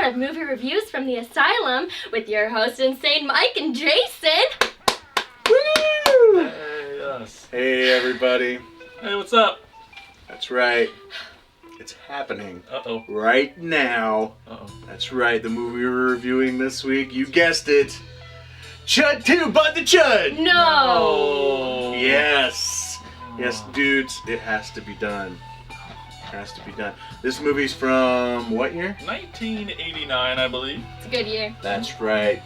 hour of movie reviews from the Asylum with your host, insane Mike and Jason. Woo! Hey, us. Hey, everybody. Hey, what's up? That's right. It's happening. Uh-oh. Right now. Uh-oh. That's right. The movie we're reviewing this week, you guessed it. Chud 2, Bud the Chud! No! Yes. Yes, dudes, it has to be done. It has to be done. This movie's from what year? 1989, I believe. It's a good year. That's right.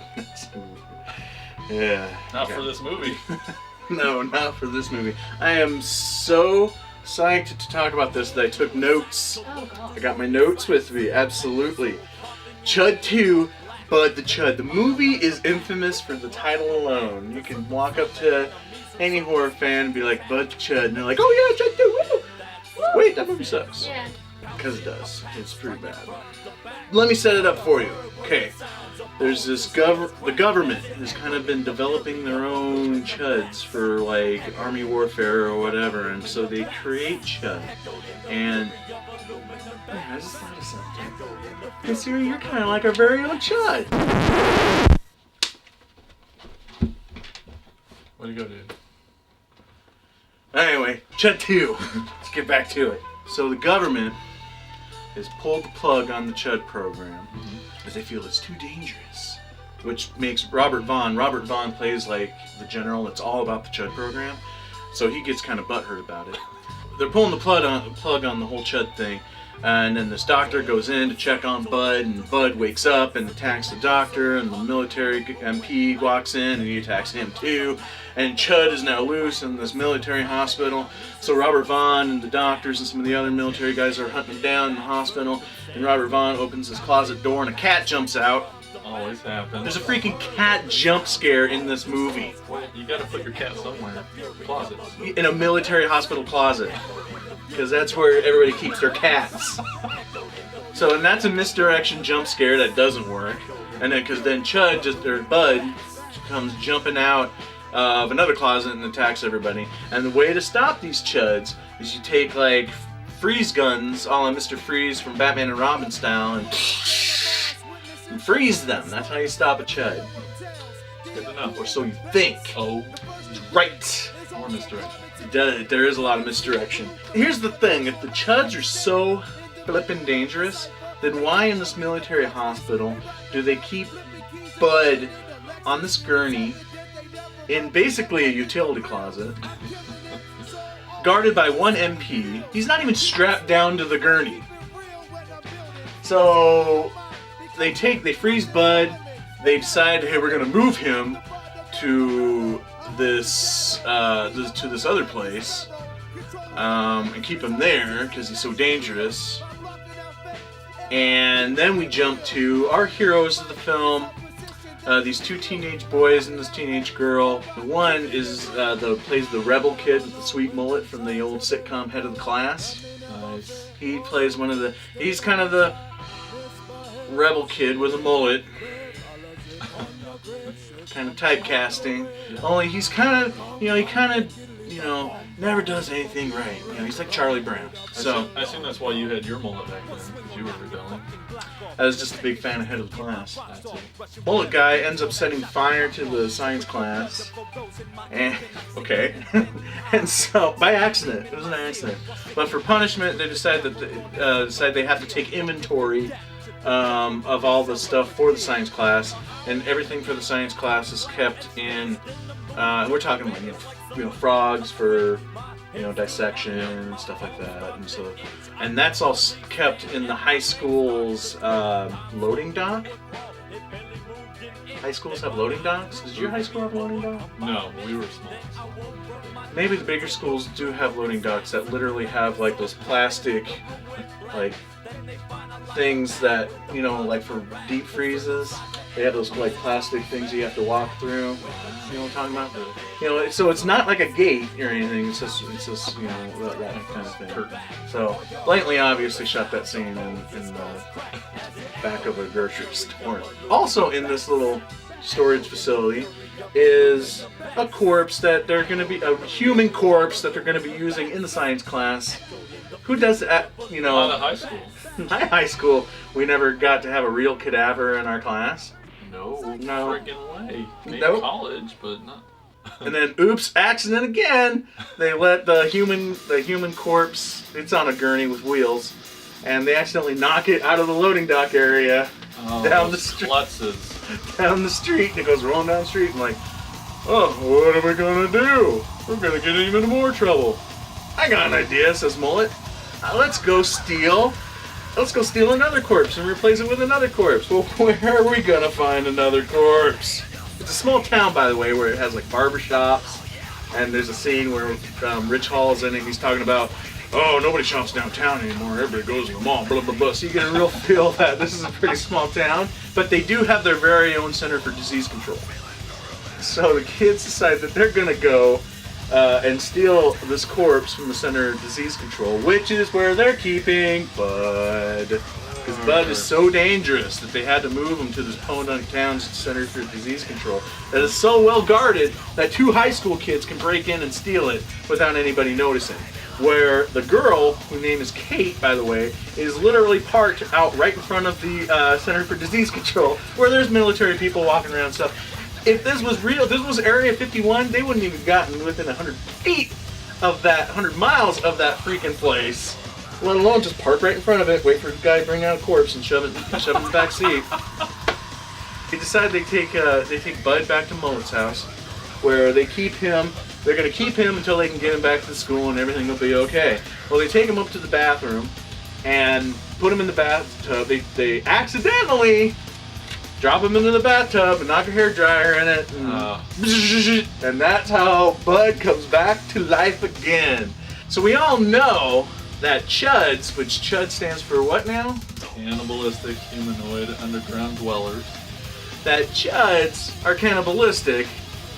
Yeah. Not for this movie. No, not for this movie. I am so psyched to talk about this that I took notes. Oh, God. I got my notes with me, absolutely. Chud 2, Bud the Chud. The movie is infamous for the title alone. You can walk up to any horror fan and be like, Bud the Chud, and they're like, oh yeah, Chud 2, woo! Wait, that movie sucks. Yeah. Because it does. It's pretty bad. Let me set it up for you. Okay. There's this the government has kind of been developing their own chuds for like army warfare or whatever, and so they create Chud. And I just thought of something. Hey Siri, you're kind of like our very own Chud. Where'd you go, dude? Anyway, Chud 2. Let's get back to it. So the government has pulled the plug on the Chud program because they feel it's too dangerous, which makes Robert Vaughn plays like the general. It's all about the Chud program, so he gets kind of butthurt about it. They're pulling the plug on the whole Chud thing, and then this doctor goes in to check on Bud, and Bud wakes up and attacks the doctor, and the military MP walks in and he attacks him too, and Chud is now loose in this military hospital. So Robert Vaughn and the doctors and some of the other military guys are hunting him down in the hospital, and Robert Vaughn opens his closet door and a cat jumps out. Always happens. There's a freaking cat jump scare in this movie. Well, you gotta put your cat somewhere. Closet. In a military hospital closet. Because that's where everybody keeps their cats. So, and that's a misdirection jump scare that doesn't work. And then, because then Bud comes jumping out of another closet and attacks everybody. And the way to stop these chuds is you take like freeze guns, a la Mr. Freeze from Batman and Robin style, and freeze them. That's how you stop a chud. Good to know. Or so you think. Oh. Right. More misdirection. There is a lot of misdirection. Here's the thing, if the chuds are so flippin' dangerous, then why in this military hospital do they keep Bud on this gurney in basically a utility closet, guarded by one MP? He's not even strapped down to the gurney. So they freeze Bud, they decide, hey, we're gonna move him to this other place and keep him there because he's so dangerous. And then we jump to our heroes of the film, these two teenage boys and this teenage girl. The one is plays the rebel kid with the sweet mullet from the old sitcom Head of the Class. Nice. He plays he's kind of the rebel kid with a mullet. Kind of typecasting. Only he's kind of, never does anything right. He's like Charlie Brown. So I assume that's why you had your mullet back then, because you were rebelling. I was just a big fan of Head of the Class. Mullet guy ends up setting fire to the science class. And and so by accident, it was an accident. But for punishment, they decide they have to take inventory of all the stuff for the science class, and everything for the science class is kept in. We're talking like frogs for dissection and stuff like that, and that's all kept in the high school's loading dock. High schools have loading docks. Did your high school have a loading dock? No, we were small. Maybe the bigger schools do have loading docks that literally have like those plastic like things that like for deep freezes. They have those like plastic things you have to walk through. You know what I'm talking about? So it's not like a gate or anything. It's just that kind of thing. So blatantly, obviously, shot that scene in the back of a grocery store. Also, in this little storage facility is a human corpse that they're going to be using in the science class, Who does that? You know, Out of high school. my high school, we never got to have a real cadaver in our class. No. Freaking way. Maybe Nope. college, but not. And then, oops, accident again. They let the human corpse. It's on a gurney with wheels, and they accidentally knock it out of the loading dock area down the street. Down the street, and it goes rolling down the street. And like, oh, what are we gonna do? We're gonna get in even more trouble. I got an idea, says Mullet. Let's go steal another corpse and replace it with another corpse. Well, where are we gonna find another corpse? It's a small town, by the way, where it has like barbershops, and there's a scene where Rich Hall's in it, and he's talking about, oh, nobody shops downtown anymore, everybody goes to the mall, blah, blah, blah. So you get a real feel that this is a pretty small town, but they do have their very own Center for Disease Control. So the kids decide that they're gonna go and steal this corpse from the Center of Disease Control, which is where they're keeping Bud. Because Bud is so dangerous that they had to move him to this Podunk Town's Center for Disease Control that is so well guarded that 2 high school kids can break in and steal it without anybody noticing. Where the girl, whose name is Kate, by the way, is literally parked out right in front of the Center for Disease Control, where there's military people walking around and stuff. If this was real, if this was Area 51, they wouldn't even gotten within 100 feet of that, 100 miles of that freaking place. Let alone just park right in front of it, wait for the guy to bring out a corpse and shove it in the back seat. They decide they take Bud back to Mullet's house, where they keep him. They're going to keep him until they can get him back to the school and everything will be okay. Well, they take him up to the bathroom and put him in the bathtub. They accidentally drop him into the bathtub and knock a hairdryer in it. And that's how Bud comes back to life again. So we all know that CHUDs, which CHUD stands for what now? Cannibalistic humanoid underground dwellers. That CHUDs are cannibalistic,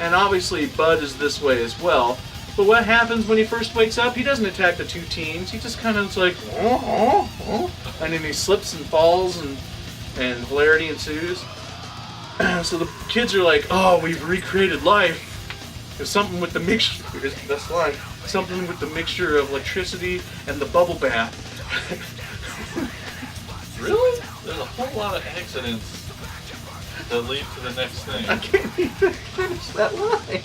and obviously Bud is this way as well. But what happens when he first wakes up? He doesn't attack the 2 teens. He just kind of is like, and then he slips and falls, and hilarity ensues. So the kids are like, oh, we've recreated life. There's something with the mixture. That's line. Something with the mixture of electricity and the bubble bath. Really? There's a whole lot of accidents that lead to the next thing. I can't even finish that line.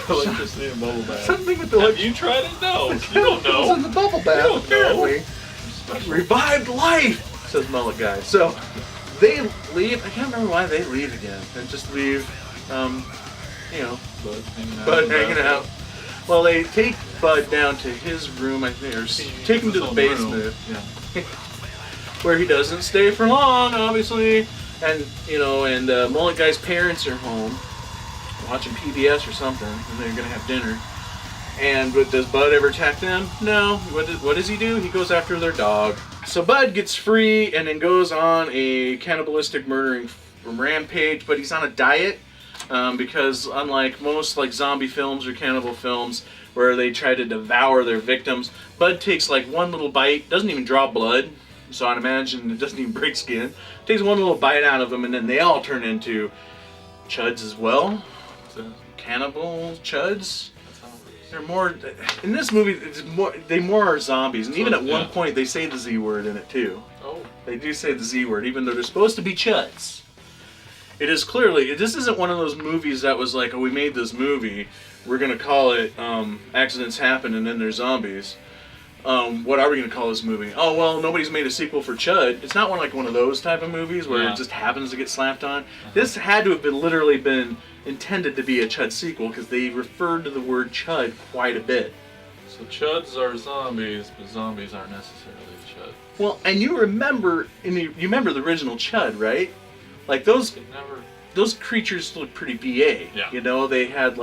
Electricity and bubble bath. Something with the Have you tried it? No. You don't know. in the bubble bath, don't know. apparently. Revived life, says Mullet Guy. So they leave. I can't remember why they leave again. They just leave, Bud hanging out. Well, they take Bud down to his room, I think, or take him to the basement, where he doesn't stay for long, obviously. And Mullet Guy's parents are home, watching PBS or something, and they're gonna have dinner. But does Bud ever attack them? No. What does he do? He goes after their dog. So Bud gets free and then goes on a cannibalistic murdering rampage, but he's on a diet. Because unlike most zombie films or cannibal films where they try to devour their victims, Bud takes one little bite, doesn't even draw blood, so I'd imagine it doesn't even break skin. Takes one little bite out of them, and then they all turn into CHUDs as well. Cannibal CHUDs. They're more in this movie. They more are zombies, and even at one point they say the Z word in it too. Oh, they do say the Z word, even though they're supposed to be CHUDs. It is clearly, this isn't one of those movies that was like, oh, we made this movie, we're going to call it Accidents Happen and then there's zombies. What are we going to call this movie? Oh, well, nobody's made a sequel for Chud. It's not one of those type of movies where it just happens to get slapped on. This had to have literally been intended to be a Chud sequel because they referred to the word Chud quite a bit. So Chuds are zombies, but zombies aren't necessarily Chud. Well, and you remember the original Chud, right? Those creatures look pretty BA. Yeah. They had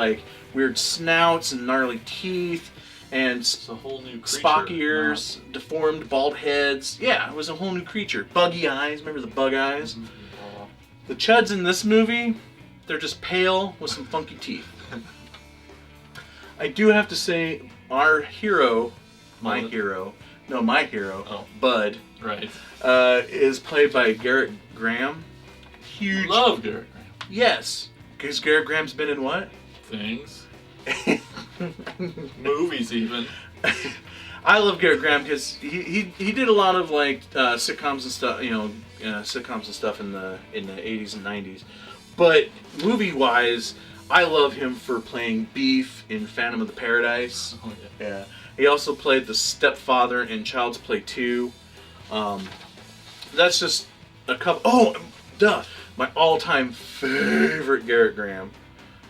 weird snouts and gnarly teeth and it's a whole new creature. Spock ears, deformed bald heads. Yeah, it was a whole new creature. Buggy eyes. Remember the bug eyes? Mm-hmm. The Chuds in this movie, they're just pale with some funky teeth. I do have to say, our hero, my hero, Bud, right, is played by Garrett Graham. Huge. Love Garrett Graham. Yes, because Garrett Graham's been in what? Things. Movies even. I love Garrett Graham because he did a lot of like sitcoms and stuff, sitcoms and stuff in the 80s and 90s. But movie-wise, I love him for playing Beef in Phantom of the Paradise. Oh, Yeah. He also played the stepfather in Child's Play 2. That's just a couple. Oh, duh! My all-time favorite Garrett Graham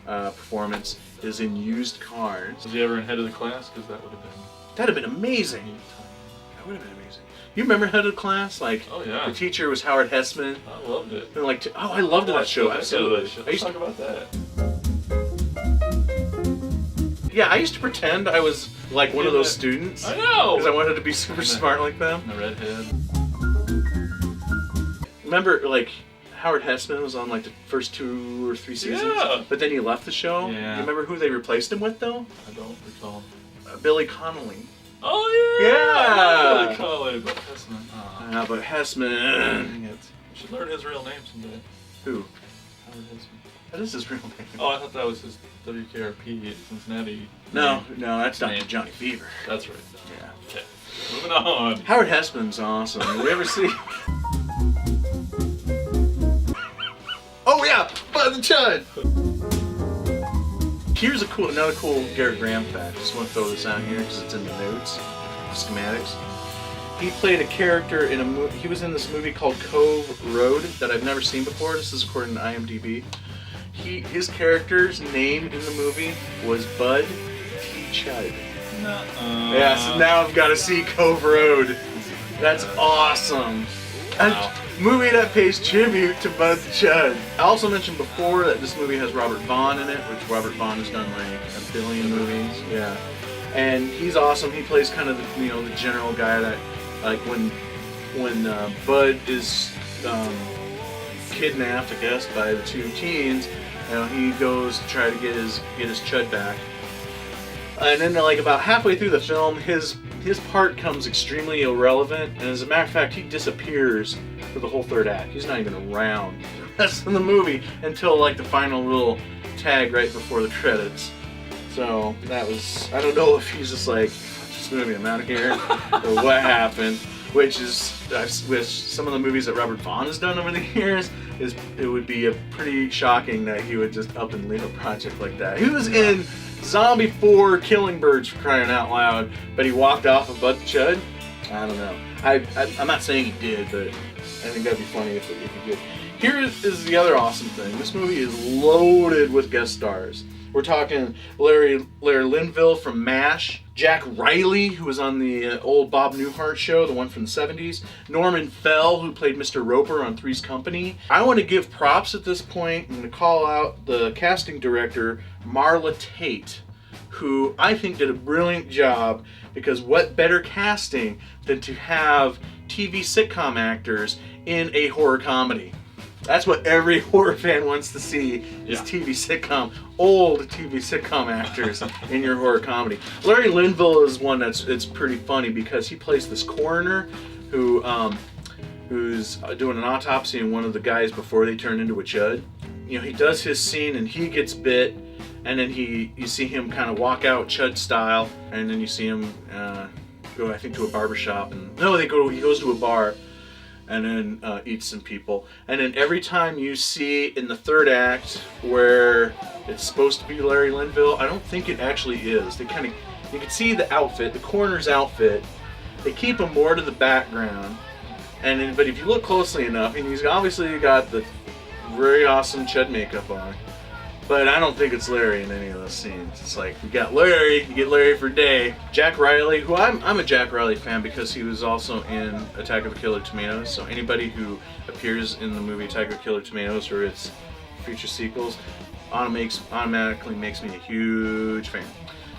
performance is in Used Cars. Was he ever in Head of the Class? Because That'd have been amazing. That would have been amazing. You remember Head of the Class? Like, oh yeah. the teacher was Howard Hessman. I loved it. And like, I loved that show. Absolutely. Let's talk about that. Yeah, I used to pretend I was like one of those students. I know. Because I wanted to be super smart like them. The redhead. Remember, like, Howard Hessman was on like the first 2 or 3 seasons, Yeah. but then he left the show. Yeah. You remember who they replaced him with though? I don't recall. Billy Connolly. Oh yeah. Yeah. Really Connolly, but Hessman. Oh. But Hessman. Dang it. You should learn his real name someday. Who? Howard Hessman. That is his real name. Oh, I thought that was his WKRP Cincinnati. No, that's Dr. name. Johnny Fever. That's right. Yeah. Okay. Moving on. Howard Hessman's awesome. Did you ever see? Oh yeah, Bud the Chud. Here's another cool Garrett Graham fact. Just want to throw this out here because it's in the notes, schematics. He played a character in a movie. He was in this movie called Cove Road that I've never seen before. This is according to IMDb. His character's name in the movie was Bud T. Chud. Yeah, so now I've got to see Cove Road. That's awesome. Wow. A movie that pays tribute to Bud the Chud. I also mentioned before that this movie has Robert Vaughn in it, which Robert Vaughn has done like a billion movies. Yeah, and he's awesome. He plays kind of the general guy that like when Bud is kidnapped, I guess, by the 2 teens. He goes to try to get his Chud back. And then like about halfway through the film, his part comes extremely irrelevant, and as a matter of fact, he disappears for the whole 3rd act. He's not even around the rest of the movie until like the final little tag right before the credits. So that was, I don't know if he's just like, this movie, I'm out of here, or what happened. Which is, with some of the movies that Robert Vaughn has done over the years, it would be pretty shocking that he would just up and leave a project like that. He was in Zombie 4 Killing Birds, for crying out loud, but he walked off of Bud the Chud? I don't know. I'm not saying he did, but I think that'd be funny if he did. Here is the other awesome thing. This movie is loaded with guest stars. We're talking Larry Linville from MASH, Jack Riley, who was on the old Bob Newhart show, the one from the 70s, Norman Fell, who played Mr. Roper on Three's Company. I want to give props at this point. I'm going to call out the casting director, Marla Tate, who I think did a brilliant job, because what better casting than to have TV sitcom actors in a horror comedy? That's what every horror fan wants to see, is TV sitcom, old TV sitcom actors in your horror comedy. Larry Linville is one it's pretty funny because he plays this coroner who's doing an autopsy on one of the guys before they turn into a Chud. He does his scene and he gets bit, and then you see him kind of walk out Chud style, and then you see him go, I think, to a barbershop, and he goes to a bar and then eats some people. And then every time you see in the 3rd act where it's supposed to be Larry Linville, I don't think it actually is. You can see the outfit, the coroner's outfit. They keep him more to the background. But if you look closely enough, and he's obviously got the very awesome Chud makeup on, but I don't think it's Larry in any of those scenes. It's like, we got Larry, you get Larry for day. Jack Riley, who I'm a Jack Riley fan because he was also in Attack of the Killer Tomatoes. So anybody who appears in the movie Attack of the Killer Tomatoes or its future sequels automatically makes me a huge fan.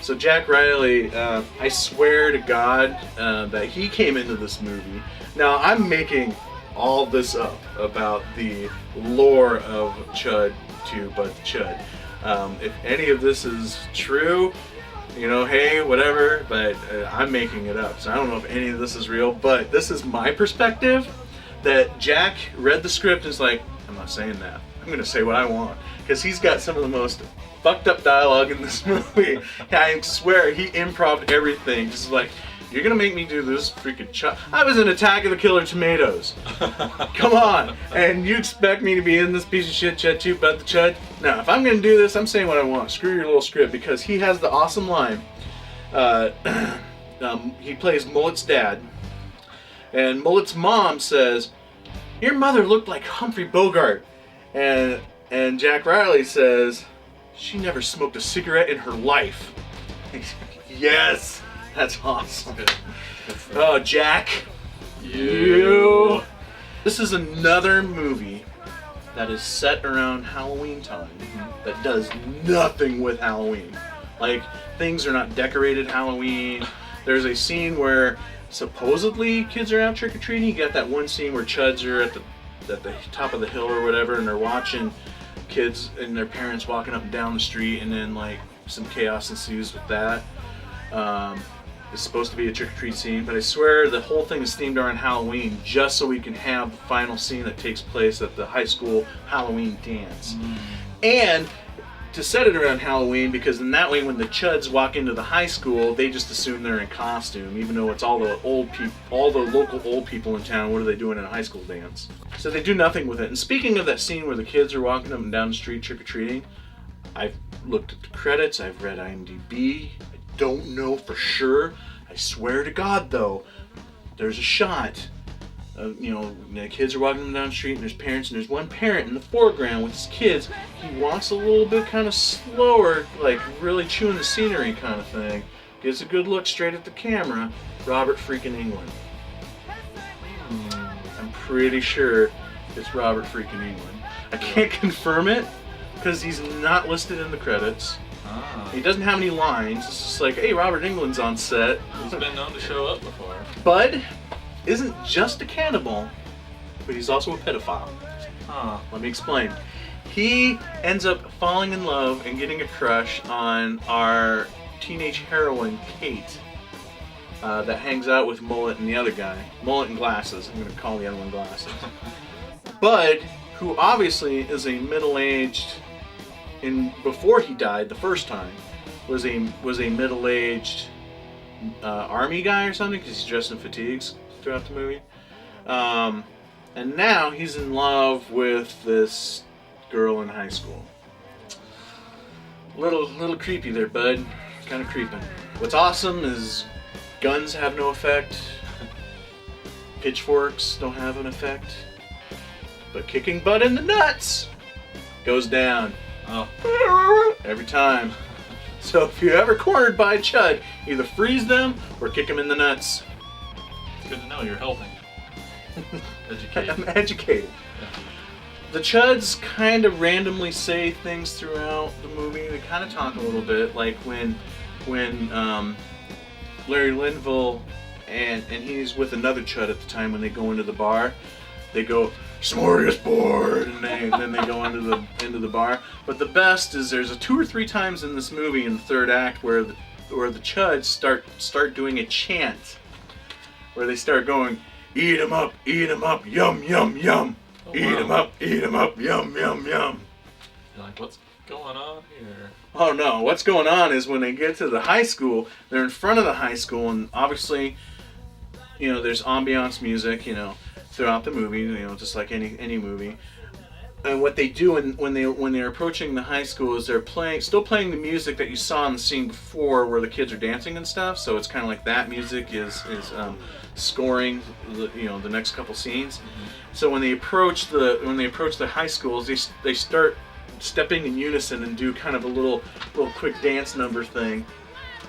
So Jack Riley, I swear to God that he came into this movie. Now I'm making all this up about the lore of Chud to Bud the Chud. If any of this is true, hey, whatever, but I'm making it up. So I don't know if any of this is real, but this is my perspective, that Jack read the script and is like, I'm not saying that. I'm going to say what I want. Because he's got some of the most fucked up dialogue in this movie. I swear, he improv'd everything. Just like, You're gonna make me do this freaking Chud. I was in Attack of the Killer Tomatoes. Come on. And you expect me to be in this piece of shit Chud about the Chud? No, if I'm gonna do this, I'm saying what I want. Screw your little script, because he has the awesome line. He plays Mullet's dad. And Mullet's mom says, "Your mother looked like Humphrey Bogart." And Jack Riley says, "She never smoked a cigarette in her life." Yes, that's awesome. Oh, Jack, you. This is another movie that is set around Halloween time that does nothing with Halloween. Like, things are not decorated Halloween. There's a scene where supposedly kids are out trick-or-treating. You got that one scene where Chuds are at the top of the hill or whatever, and they're watching kids and their parents walking up and down the street, and then like some chaos ensues with that. It's supposed to be a trick-or-treat scene, but I swear the whole thing is themed around Halloween just so we can have the final scene that takes place at the high school Halloween dance. And to set it around Halloween, because in that way when the Chuds walk into the high school, they just assume they're in costume, even though it's all the local old people in town. What are they doing in a high school dance? So they do nothing with it. And speaking of that scene where the kids are walking up and down the street trick-or-treating, I've looked at the credits, I've read IMDb, I don't know for sure. I swear to God though, there's a shot of, the kids are walking down the street and there's parents, and there's one parent in the foreground with his kids. He walks a little bit kind of slower, like really chewing the scenery kind of thing. Gives a good look straight at the camera. Robert freaking England. I'm pretty sure it's Robert freaking England. I can't confirm it because he's not listed in the credits. He doesn't have any lines. It's just like, hey, Robert England's on set. He's been known to show up before. Bud isn't just a cannibal, but he's also a pedophile. Let me explain. He ends up falling in love and getting a crush on our teenage heroine, Kate, that hangs out with Mullet and the other guy. Mullet and Glasses. I'm going to call the other one Glasses. Bud, who obviously is a middle-aged, before he died the first time, was a middle-aged army guy or something, because he's dressed in fatigues throughout the movie. And now he's in love with this girl in high school. Little creepy there, Bud. Kind of creeping. What's awesome is guns have no effect. Pitchforks don't have an effect. But kicking Bud in the nuts goes down. Every time. So if you're ever cornered by a Chud, either freeze them or kick them in the nuts. It's good to know you're helping. Educated. I'm educated. Yeah. The Chuds kind of randomly say things throughout the movie. They kind of talk a little bit, like when Larry Linville and he's with another Chud at the time, when they go into the bar, they go smorgasbord, and then they go into the bar. But the best is there's 2 or 3 times in this movie in the third act where the Chuds start doing a chant, where they start going, eat 'em up, yum yum yum, eat 'em up, yum yum yum. You're like, what's going on here? Oh no, what's going on is when they get to the high school, they're in front of the high school, and obviously, there's ambiance music, throughout the movie, just like any movie. And what they do when they're approaching the high school is they're still playing the music that you saw in the scene before, where the kids are dancing and stuff. So it's kind of like that music is scoring the next couple scenes. So when they approach the high schools, they start stepping in unison and do kind of a little quick dance number thing.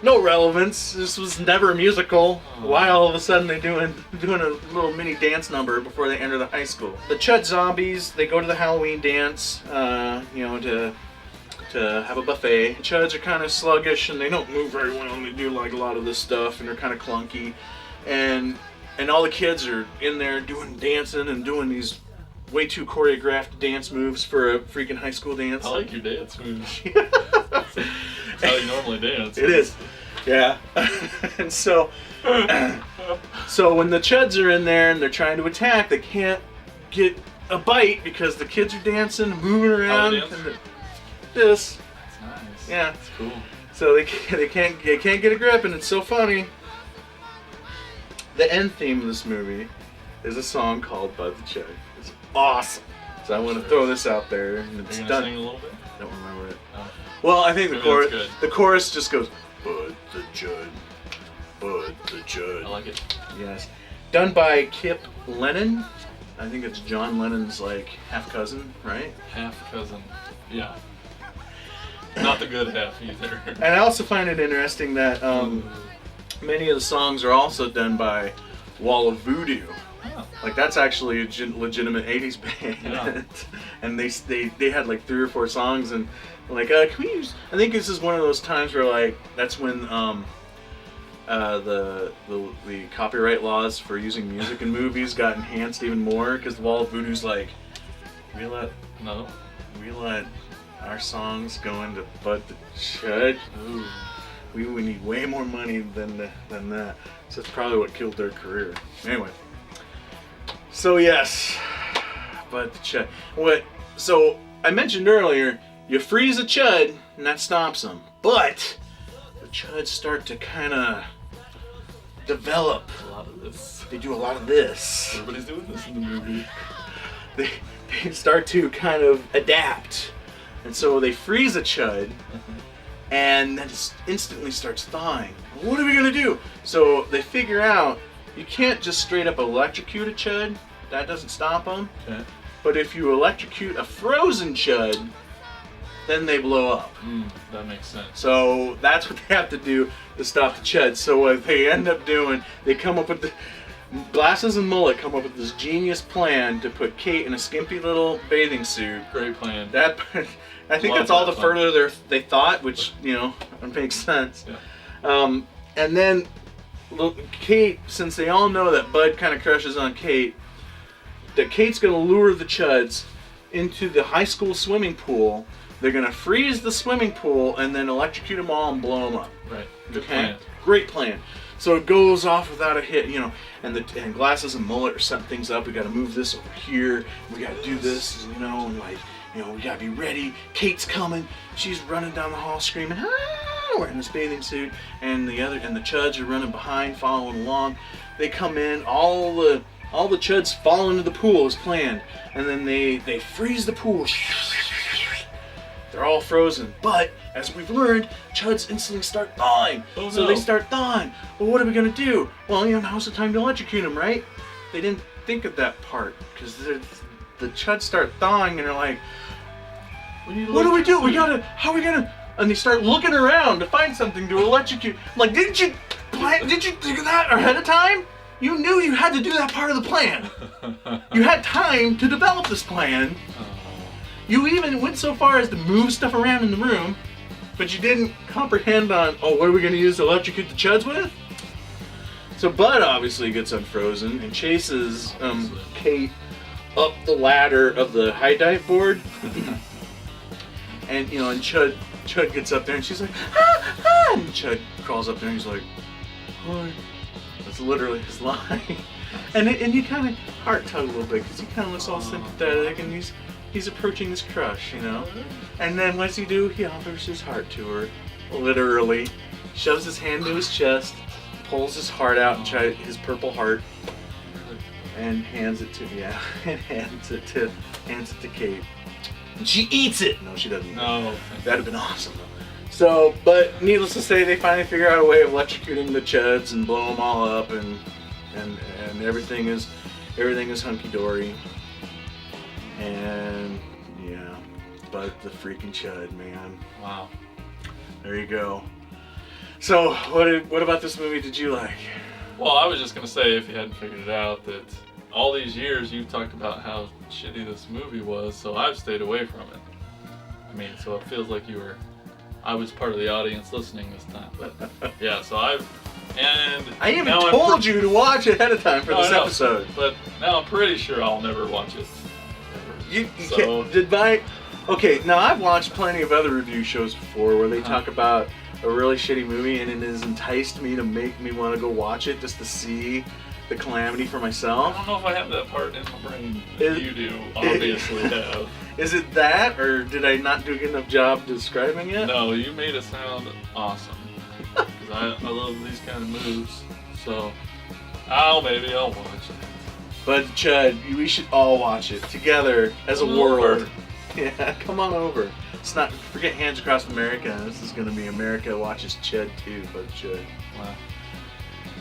No relevance. This was never a musical. Why all of a sudden they're doing a little mini dance number before they enter the high school? The Chud zombies, they go to the Halloween dance, to have a buffet. The Chuds are kind of sluggish and they don't move very well, and they do like a lot of this stuff, and they're kind of clunky, and all the kids are in there dancing and doing these way too choreographed dance moves for a freaking high school dance. I like your dance moves. That's how you normally dance. It is. Yeah. And so when the Chuds are in there and they're trying to attack, they can't get a bite because the kids are dancing, moving around. This. That's nice. Yeah. That's cool. So they can't get a grip, and it's so funny. the end theme of this movie is a song called Bud the Chud. It's awesome. So I want to throw this out there, and it's Are you done. gonna sing a little bit? I don't remember it. Oh. Well, I think Maybe that's good. the chorus just goes, Bud the Chud, Bud the Chud. I like it. Yes. Done by Kip Lennon. I think it's John Lennon's like half cousin, right? Half cousin. Yeah. Not the good half either. And I also find it interesting that many of the songs are also done by Wall of Voodoo. Oh. Like that's actually a legitimate 80s band. Yeah. And they had like 3 or 4 songs and like can we use, I think this is one of those times where like that's when the copyright laws for using music in movies got enhanced even more because the Wall of Voodoo's like we let our songs go into Bud the Chud. Ooh. We would need way more money than that. So that's probably what killed their career. Anyway. So yes, Bud the Chud. So I mentioned earlier, you freeze a Chud and that stops them. But the Chuds start to kind of develop. A lot of this. They do a lot of this. Everybody's doing this in the movie. They start to kind of adapt. And so they freeze a Chud, and then it instantly starts thawing. What are we gonna do? So they figure out you can't just straight up electrocute a Chud. That doesn't stop them. Okay. But if you electrocute a frozen Chud, then they blow up. That makes sense. So that's what they have to do to stop the Chud. So what they end up doing, they come up with Glasses and Mullet come up with this genius plan to put Kate in a skimpy little bathing suit. Great plan. I think Love that's all that the plan. further they thought, which makes sense. Yeah. And then Kate, since they all know that Bud kind of crushes on Kate, that Kate's gonna lure the Chuds into the high school swimming pool. They're gonna freeze the swimming pool and then electrocute them all and blow them up. Right. Good plan. Great plan. So it goes off without a hit, and Glasses and Mullet are setting things up. We got to move this over here. We got to do this, and we got to be ready. Kate's coming. She's running down the hall screaming, ah, wearing this bathing suit, and the Chuds are running behind, following along. They come in, all the Chuds fall into the pool as planned, and then they freeze the pool. They're all frozen, but as we've learned, Chuds instantly start thawing. Oh, so no. they start thawing. Well, what are we gonna do? Well, now's the time to electrocute them, right? They didn't think of that part because the Chuds start thawing and they're like, "What do we do? How are we gonna?" And they start looking around to find something to electrocute. I'm like, did you think of that ahead of time? You knew you had to do that part of the plan. You had time to develop this plan. You even went so far as to move stuff around in the room, but you didn't comprehend on, what are we going to use to electrocute the Chuds with? So Bud obviously gets unfrozen and chases Kate up the ladder of the high dive board. and Chud gets up there and she's like, ah, ah! And Chud crawls up there and he's like, hi. That's literally his line. and you kind of heart tug a little bit because he kind of looks all sympathetic and he's approaching his crush, And then what's he do? He offers his heart to her, literally. Shoves his hand to his chest, pulls his heart out and his purple heart, and hands it to Kate. And she eats it. No, she doesn't. No. That'd have been awesome. So, but needless to say, they finally figure out a way of electrocuting the Chuds and blow them all up, and everything is hunky dory. And yeah, Bud the freaking Chud, man. Wow. There you go. So, what about this movie did you like? Well, I was just gonna say, if you hadn't figured it out, that all these years you've talked about how shitty this movie was, so I've stayed away from it. I mean, so it feels like I was part of the audience listening this time. But yeah, so I even told you to watch ahead of time for this episode. But now I'm pretty sure I'll never watch it. Okay, now I've watched plenty of other review shows before where they talk about a really shitty movie and it has enticed me to make me want to go watch it just to see the calamity for myself. I don't know if I have that part in my brain that you do, obviously have. Is it that, or did I not do a good enough job describing it? No, you made it sound awesome. Because I love these kind of moves. So, Maybe I'll watch it. But Chud, we should all watch it together as a Come world. over. Yeah, come on over. It's not, forget Hands Across America. This is going to be America watches Chud too, but Chud. Wow.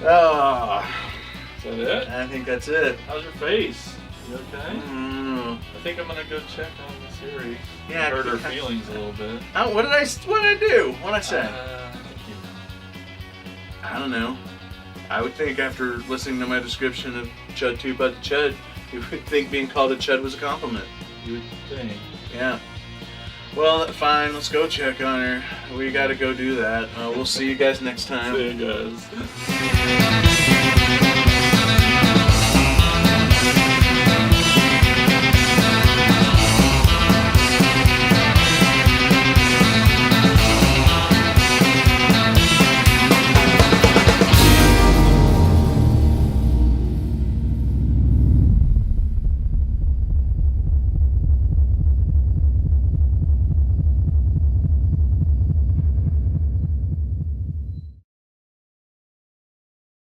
Ah, Is that it? I think that's it. How's your face? You okay? Mm. I think I'm gonna go check on the Siri. Yeah, Hurt her feelings a little bit. What did I do? What did I say? I think you I don't know. I would think after listening to my description of Chud 2 But the Chud, you would think being called a Chud was a compliment. You would think. Yeah. Well, fine. Let's go check on her. We got to go do that. We'll see you guys next time. See you guys.